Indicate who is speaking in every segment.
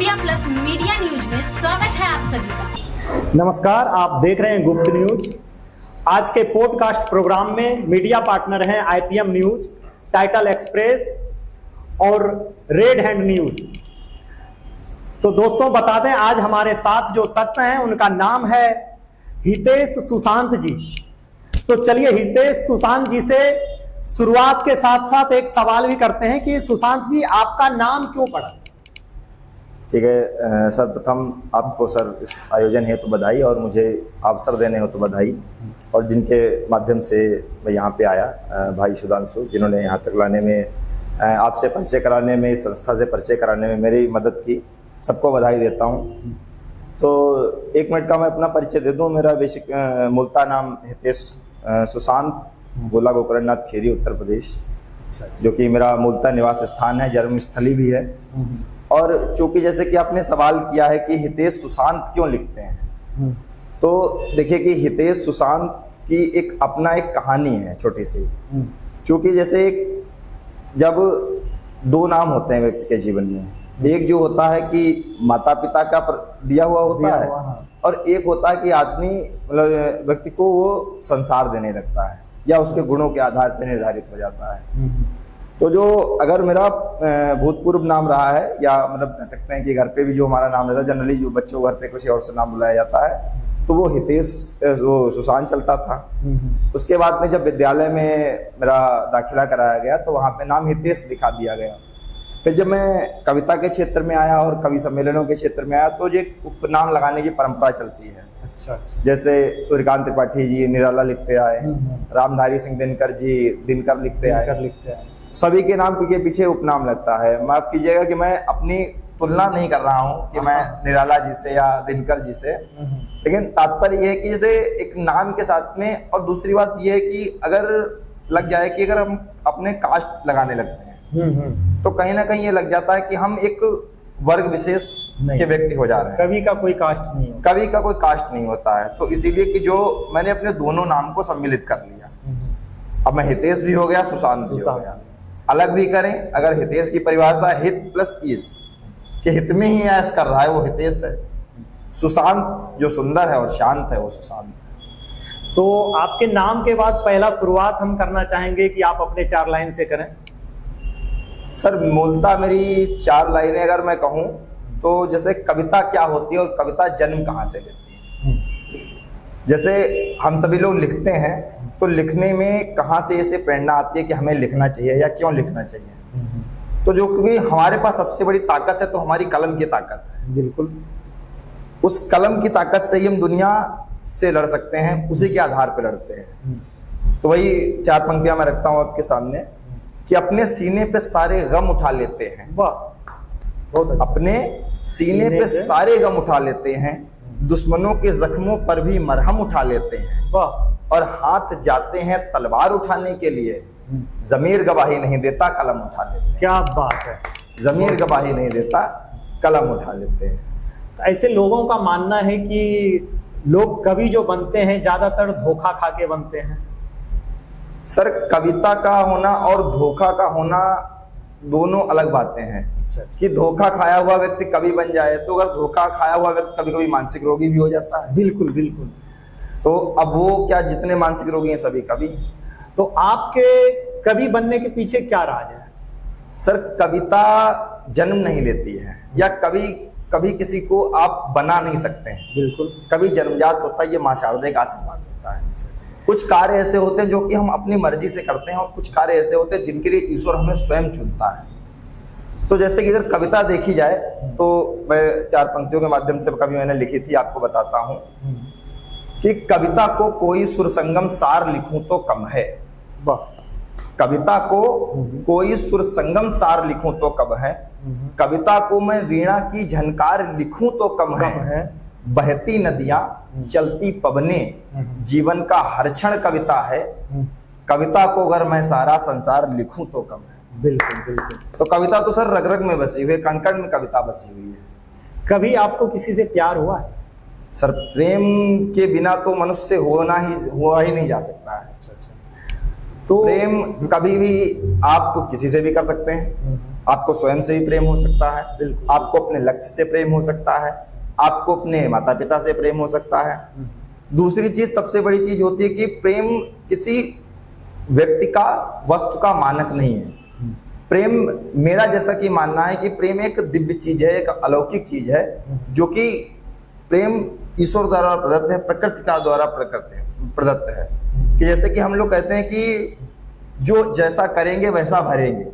Speaker 1: India plus media news में स्वागत है आप सभी का।
Speaker 2: नमस्कार, आप देख रहे हैं गुप्त न्यूज। आज के पॉडकास्ट प्रोग्राम में मीडिया पार्टनर हैं आईपीएम न्यूज, टाइटल एक्सप्रेस और रेड हैंड न्यूज। तो दोस्तों बता दें, आज हमारे साथ जो शख्स हैं उनका नाम है हितेश सुशांत जी। तो चलिए हितेश सुशांत जी से शुरुआत के साथ साथ एक सवाल भी करते हैं कि सुशांत जी, आपका नाम क्यों पड़ा?
Speaker 3: ठीक है सर, प्रथम आपको सर इस आयोजन हेतु तो बधाई और मुझे अवसर देने हो तो बधाई, और जिनके माध्यम से मैं यहाँ पे आया भाई सुधांशु, जिन्होंने यहाँ तक लाने में, आपसे परिचय कराने में, इस संस्था से परिचय कराने में मेरी मदद की, सबको बधाई देता हूँ। तो 1 मिनट का मैं अपना परिचय दे दूँ। मेरा बेसिक मूलतः नाम हितेश सुशांत, गोला गोकरणनाथ खेरी, उत्तर प्रदेश, जो कि मेरा मूलतः निवास स्थान है, जन्मस्थली भी है। और चूंकि जैसे कि आपने सवाल किया है कि हितेश सुशांत क्यों लिखते हैं, तो देखिए कि हितेश सुशांत की एक अपना एक कहानी है छोटी सी। चूंकि जैसे जब 2 नाम होते हैं व्यक्ति के जीवन में, एक जो होता है कि माता पिता का दिया हुआ होता है, और एक होता है कि आदमी मतलब व्यक्ति को वो संसार देने लगता है या उसके गुणों के आधार पर निर्धारित हो जाता है। तो जो अगर मेरा भूतपूर्व नाम रहा है, या मतलब कह सकते हैं कि घर पे भी जो हमारा नाम रहता है, जनरली जो बच्चों घर पे किसी और से नाम बुलाया जाता है, तो वो हितेश वो सुशांत चलता था। उसके बाद में जब विद्यालय में मेरा दाखिला कराया गया तो वहाँ पे नाम हितेश दिखा दिया गया। फिर जब मैं कविता के क्षेत्र में आया और कवि सम्मेलनों के क्षेत्र में आया, तो जो एक उपनाम लगाने की परंपरा चलती है। अच्छा। जैसे सूर्यकांत त्रिपाठी जी निराला लिखते आए, रामधारी सिंह दिनकर जी दिनकर लिखते आए, सभी के नाम के पीछे उपनाम लगता है। माफ कीजिएगा कि मैं अपनी तुलना नहीं कर रहा हूँ कि मैं निराला जी से या दिनकर जी से, लेकिन तात्पर्य यह है कि जैसे एक नाम के साथ में, और दूसरी बात यह है कि अगर लग जाए कि अगर हम अपने कास्ट लगाने लगते हैं तो कहीं ना कहीं ये लग जाता है कि हम एक वर्ग विशेष के व्यक्ति हो जा रहे हैं।
Speaker 2: कवि का कोई कास्ट नहीं होता।
Speaker 3: कवि का कोई कास्ट नहीं होता है। तो इसीलिए कि जो मैंने अपने दोनों नाम को सम्मिलित कर लिया, अब मैं हितेश भी हो गया, सुशांत भी हो गया। अलग भी करें, अगर हितेश की परिभाषा हित प्लस ईश, कि हित में ही ऐश कर रहा है वो हितेश है, सुशांत जो सुंदर है और शांत है वो सुशांत है।
Speaker 2: तो आपके नाम के बाद पहला शुरुआत हम करना चाहेंगे कि आप अपने 4 लाइन से करें।
Speaker 3: सर मूलतः मेरी 4 लाइनें अगर मैं कहूँ तो जैसे कविता क्या होती है और कविता जन्म कहाँ से लेती है। जैसे हम सभी लोग लिखते हैं तो लिखने में कहाँ से ऐसे प्रेरणा आती है कि हमें लिखना चाहिए या क्यों लिखना चाहिए। तो जो क्योंकि हमारे पास सबसे बड़ी ताकत है तो हमारी कलम की ताकत है।
Speaker 2: बिल्कुल,
Speaker 3: उस कलम की ताकत से ही हम दुनिया से लड़ सकते हैं, उसी के आधार पर लड़ते हैं। तो वही 4 पंक्तियां मैं रखता हूँ आपके सामने कि अपने सीने पे सारे गम उठा लेते हैं।
Speaker 2: वाह, बहुत अच्छा।
Speaker 3: अपने सीने पे सारे गम उठा लेते हैं, दुश्मनों के जख्मों पर भी मरहम उठा लेते हैं।
Speaker 2: वाह।
Speaker 3: और हाथ जाते हैं तलवार उठाने के लिए, जमीर गवाही नहीं देता कलम उठा लेते हैं।
Speaker 2: क्या बात है।
Speaker 3: जमीर गवाही नहीं देता कलम उठा लेते हैं।
Speaker 2: तो ऐसे लोगों का मानना है कि लोग कवि जो बनते हैं ज्यादातर धोखा खा के बनते हैं।
Speaker 3: सर कविता का होना और धोखा का होना दोनों अलग बातें हैं। कि धोखा खाया हुआ व्यक्ति कवि बन जाए, तो अगर धोखा खाया हुआ व्यक्ति कभी कभी मानसिक रोगी भी हो जाता है।
Speaker 2: बिल्कुल बिल्कुल।
Speaker 3: तो अब वो क्या, जितने मानसिक रोगी हैं सभी कवि।
Speaker 2: तो आपके कवि बनने के पीछे क्या राज है?
Speaker 3: सर कविता जन्म नहीं लेती है, या कभी किसी को आप बना नहीं सकते हैं।
Speaker 2: बिल्कुल,
Speaker 3: कभी जन्मजात होता है, ये मां शारदे का आशीर्वाद होता है। कुछ कार्य ऐसे होते हैं जो कि हम अपनी मर्जी से करते हैं, और कुछ कार्य ऐसे होते हैं जिनके लिए ईश्वर हमें स्वयं चुनता है। तो जैसे कि अगर कविता देखी जाए तो मैं 4 पंक्तियों के माध्यम से कभी मैंने लिखी थी, आपको बताता हूं कि कविता को कोई सुरसंगम सार लिखूं तो कम है। कविता को कोई सुरसंगम सार लिखूं तो कम है, कविता को मैं वीणा की झनकार लिखूं तो कम है। बहती नदियां चलती पवने जीवन का हर क्षण कविता है, कविता को अगर मैं सारा संसार लिखूं तो कम है।
Speaker 2: बिल्कुल बिल्कुल।
Speaker 3: तो कविता तो सर रग रग में बसी हुई है, कण कण में कविता बसी हुई है।
Speaker 2: कभी आपको किसी से प्यार हुआ है?
Speaker 3: सर प्रेम के बिना तो मनुष्य हुआ ही नहीं जा सकता है।
Speaker 2: अच्छा। तो
Speaker 3: प्रेम कभी भी आप किसी से भी कर सकते हैं, आपको स्वयं से भी प्रेम हो सकता है,
Speaker 2: बिल्कुल।
Speaker 3: आपको अपने लक्ष्य से प्रेम हो सकता है, आपको अपने माता पिता से प्रेम हो सकता है। दूसरी चीज, सबसे बड़ी चीज होती है कि प्रेम किसी व्यक्ति का, वस्तु का मानक नहीं है। प्रेम, मेरा जैसा कि मानना है कि प्रेम एक दिव्य चीज है, एक अलौकिक चीज है, जो कि प्रेम ईश्वर द्वारा प्रदत्त है, प्रकृति का द्वारा प्रदत्त है। कि जैसे कि हम लोग कहते हैं कि जो जैसा करेंगे वैसा भरेंगे।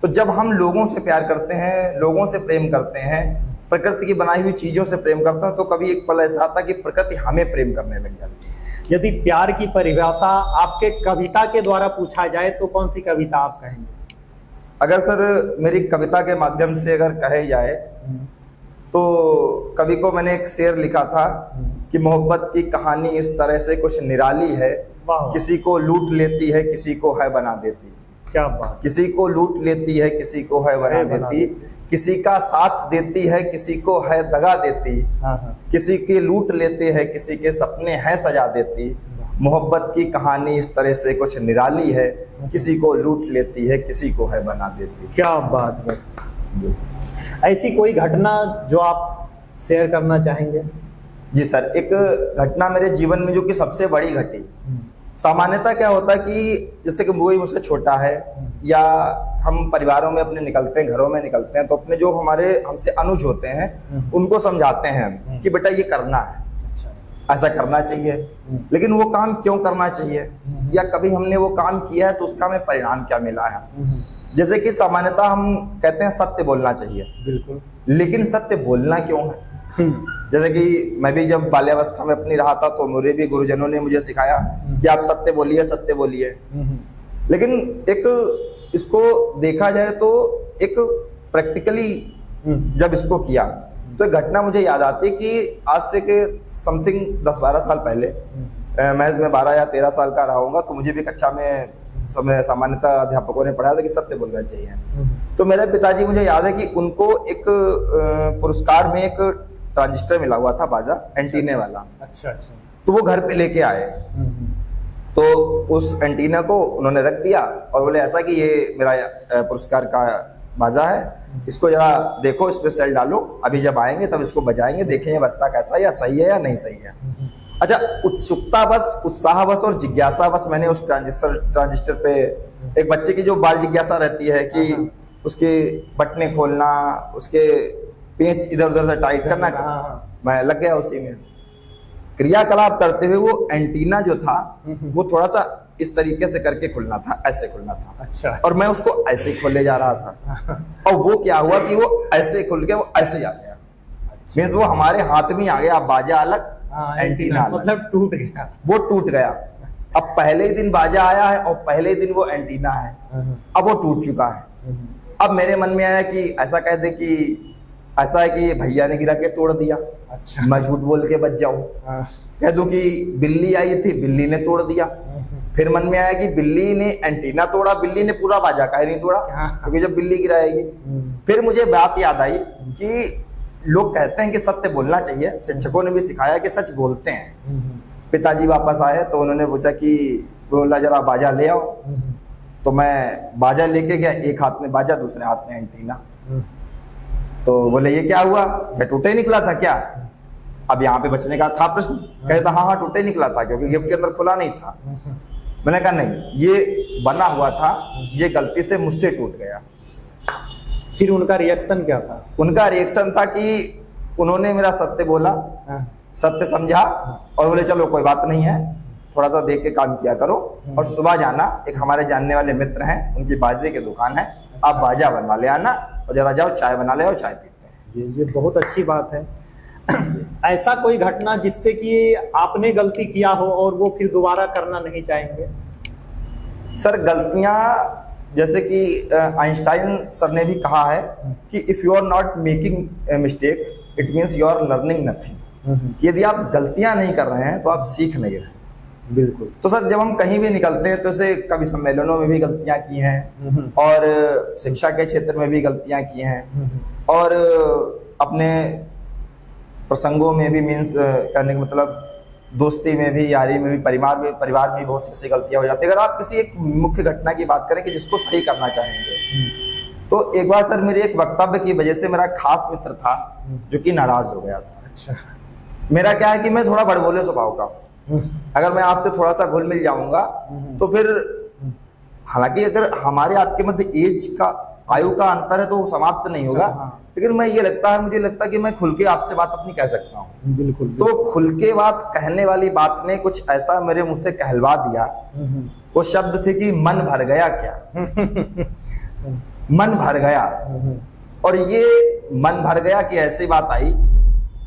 Speaker 3: तो जब हम लोगों से प्यार करते हैं, लोगों से प्रेम करते हैं, प्रकृति की बनाई हुई चीजों से प्रेम करते हैं, तो कभी एक पल ऐसा आता है कि प्रकृति हमें प्रेम करने लग जाती है।
Speaker 2: यदि प्यार की परिभाषा आपके कविता के द्वारा पूछा जाए तो कौन सी कविता आप कहेंगे?
Speaker 3: अगर सर मेरी कविता के माध्यम से अगर कहे जाए तो कवि को मैंने एक शेर लिखा था कि मोहब्बत की कहानी इस तरह से कुछ निराली है, किसी को लूट लेती है, किसी को है बना देती।
Speaker 2: क्या बात!
Speaker 3: किसी को लूट लेती है, किसी को है बना देती, किसी का साथ देती है, किसी को है दगा देती, किसी के लूट लेते हैं, किसी के सपने हैं सजा देती। मोहब्बत की कहानी इस तरह से कुछ निराली है, किसी को लूट लेती है, किसी को है बना देती।
Speaker 2: क्या बात है! ऐसी कोई घटना जो आप शेयर करना चाहेंगे?
Speaker 3: जी सर, एक घटना मेरे जीवन में जो कि सबसे बड़ी घटी। सामान्यतः क्या होता है कि जैसे कि वो ही मुझसे छोटा है, या हम परिवारों में अपने निकलते हैं, घरों में निकलते हैं, तो अपने जो हमारे हमसे अनुज होते हैं उनको समझाते हैं कि बेटा ये करना है, ऐसा करना चाहिए। लेकिन वो काम क्यों करना चाहिए, या कभी हमने वो काम किया है तो उसका हमें परिणाम क्या मिला है। जैसे कि सामान्यतः हम कहते हैं सत्य बोलना चाहिए,
Speaker 2: बिल्कुल,
Speaker 3: लेकिन सत्य बोलना क्यों है? जैसे कि मैं भी जब बाल्यावस्था में अपनी रहा था तो मेरे भी गुरुजनों ने मुझे सिखाया कि आप सत्य बोलिए, सत्य बोलिए। लेकिन एक इसको देखा जाए तो एक प्रैक्टिकली जब इसको किया तो एक घटना मुझे याद आती कि आज से के समथिंग 10-12 साल पहले, मैं 12 या 13 साल का रहा हूँगा, तो मुझे भी कक्षा में समय सामान्यतः अध्यापकों ने पढ़ाया था कि सत्य बोलना चाहिए। तो मेरे पिताजी, मुझे याद है कि उनको एक पुरस्कार में एक ट्रांजिस्टर मिला हुआ था, बाजा एंटीने वाला।
Speaker 2: अच्छा।
Speaker 3: तो वो घर पे लेके आए, तो उस एंटीना को उन्होंने रख दिया और बोले ऐसा कि ये मेरा पुरस्कार का बाजा है, इसको जरा देखो, इस पे सेल डालो, अभी जब आएंगे तब इसको बजाएंगे, देखें ये बजता कैसा है, या सही है या नहीं सही है। अच्छा, उत्सुकता बस, उत्साह बस और जिज्ञासा बस मैंने उस ट्रांजिस्टर पे, एक बच्चे की जो बाल जिज्ञासा रहती है कि उसके बटने खोलना, उसके पेंच इधर उधर से टाइट करना, मैं लग गया उसी में। क्रियाकलाप करते हुए वो एंटीना जो था वो थोड़ा सा इस तरीके से करके खुलना था, ऐसे खुलना था।
Speaker 2: अच्छा।
Speaker 3: और मैं उसको ऐसे खोले जा रहा था, और वो क्या हुआ कि वो ऐसे खुल के वो ऐसे आ गया। मीन्स वो हमारे हाथ में आ गया, बाजा अलग, एंटीना
Speaker 2: मतलब टूट गया,
Speaker 3: वो टूट गया। अब पहले ही दिन बाजा आया है और पहले ही दिन वो एंटीना है, अब वो टूट चुका है। अब मेरे मन में आया कि ऐसा कह दे कि ऐसा है कि भैया ने गिरा के तोड़ दिया।
Speaker 2: अच्छा।
Speaker 3: मैं झूठ बोल के बच जाऊं, कह दूं कि बिल्ली आई थी, बिल्ली ने तोड़ दिया। फिर मन में आया कि बिल्ली ने एंटीना तोड़ा, बिल्ली ने पूरा बाजा काहे नहीं तोड़ा, क्योंकि जब बिल्ली गिराएगी। फिर मुझे बात याद आई कि लोग कहते हैं कि सत्य बोलना चाहिए, शिक्षकों ने भी सिखाया कि सच बोलते हैं। पिताजी वापस आए तो उन्होंने पूछा कि, बोला जरा बाजा ले आओ। तो मैं बाजा लेके गया, एक हाथ में बाजा, दूसरे हाथ में एंटीना। तो बोले ये क्या हुआ, मैं टूटे निकला था क्या? अब यहाँ पे बचने का था प्रश्न। कहता हाँ टूटे निकला था, क्योंकि गिफ्ट के अंदर खुला नहीं था। मैंने कहा नहीं, ये बना हुआ था, ये गलती से मुझसे टूट गया।
Speaker 2: फिर उनका रिएक्शन क्या था?
Speaker 3: उनका रिएक्शन था कि उन्होंने मेरा सत्य बोला, सत्य समझा, और बोले चलो कोई बात नहीं है, थोड़ा सा देख के काम किया करो, और सुबह जाना, एक हमारे जानने वाले मित्र हैं, उनकी बाजे की दुकान है, आप बाजा बनवा ले आना, और जरा जाओ चाय बना ले आओ, चाय पीते हैं।
Speaker 2: ये बहुत अच्छी बात है। ऐसा कोई घटना जिससे कि आपने गलती किया हो और वो फिर दोबारा करना नहीं चाहेंगे?
Speaker 3: सर गलतियां, जैसे कि आइंस्टाइन सर ने भी कहा है कि if you are not making mistakes it means you are learning nothing. यदि आप गलतियां नहीं कर रहे हैं तो आप सीख नहीं रहे।
Speaker 2: बिल्कुल।
Speaker 3: तो सर जब हम कहीं भी निकलते हैं तो जैसे कवि सम्मेलनों में भी गलतियां की हैं, और शिक्षा के क्षेत्र में भी गलतियां की हैं, और अपने प्रसंगों में भी, मीन्स करने का मतलब दोस्ती में भी, यारी में भी, परिवार में भी बहुत सी ऐसी गलतियां हो जाती है। अगर आप किसी एक मुख्य घटना की बात करें कि जिसको सही करना चाहेंगे, तो एक बार सर मेरे एक वक्तव्य की वजह से मेरा खास मित्र था जो कि नाराज हो गया था।
Speaker 2: अच्छा।
Speaker 3: मेरा क्या है कि मैं थोड़ा बड़बोले स्वभाव का हूं। अगर मैं आपसे थोड़ा सा घुल मिल जाऊंगा तो फिर, हालांकि अगर हमारे आपके मध्य एज का, आयु का अंतर है तो वो समाप्त नहीं होगा, लेकिन मुझे लगता है कि मैं खुल के आपसे बात अपनी कह सकता हूँ।
Speaker 2: बिल्कुल।
Speaker 3: तो खुल के बात कहने वाली बात ने कुछ ऐसा मेरे मुंह से कहलवा दिया, वो शब्द थे कि मन भर गया क्या। मन भर गया। और ये मन भर गया कि ऐसी बात आई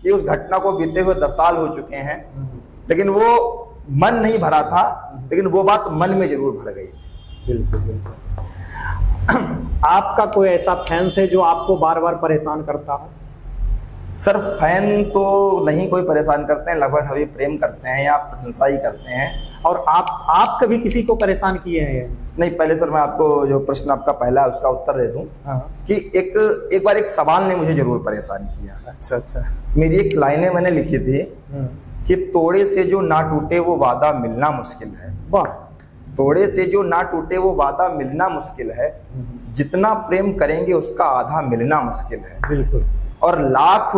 Speaker 3: कि उस घटना को बीते हुए 10 साल हो चुके हैं, लेकिन वो मन नहीं भरा था, लेकिन वो बात मन में जरूर भर गई थी।
Speaker 2: बिल्कुल बिल्कुल। आपका कोई ऐसा फैंस है जो आपको बार बार परेशान करता हो?
Speaker 3: सर फैन तो नहीं कोई परेशान करते हैं, लगभग सभी प्रेम करते हैं या प्रशंसा ही करते हैं।
Speaker 2: और आप कभी किसी को परेशान किए हैं?
Speaker 3: नहीं, पहले सर मैं आपको जो प्रश्न आपका पहला है उसका उत्तर दे दूं। कि एक बार एक सवाल ने मुझे जरूर परेशान किया।
Speaker 2: अच्छा अच्छा।
Speaker 3: मेरी एक लाइनें मैंने लिखी थी कि तोड़े से जो ना टूटे वो वादा मिलना मुश्किल है।
Speaker 2: वाह।
Speaker 3: तोड़े से जो ना टूटे वो वादा मिलना मुश्किल है, जितना प्रेम करेंगे उसका आधा मिलना मुश्किल है।
Speaker 2: बिल्कुल।
Speaker 3: और लाख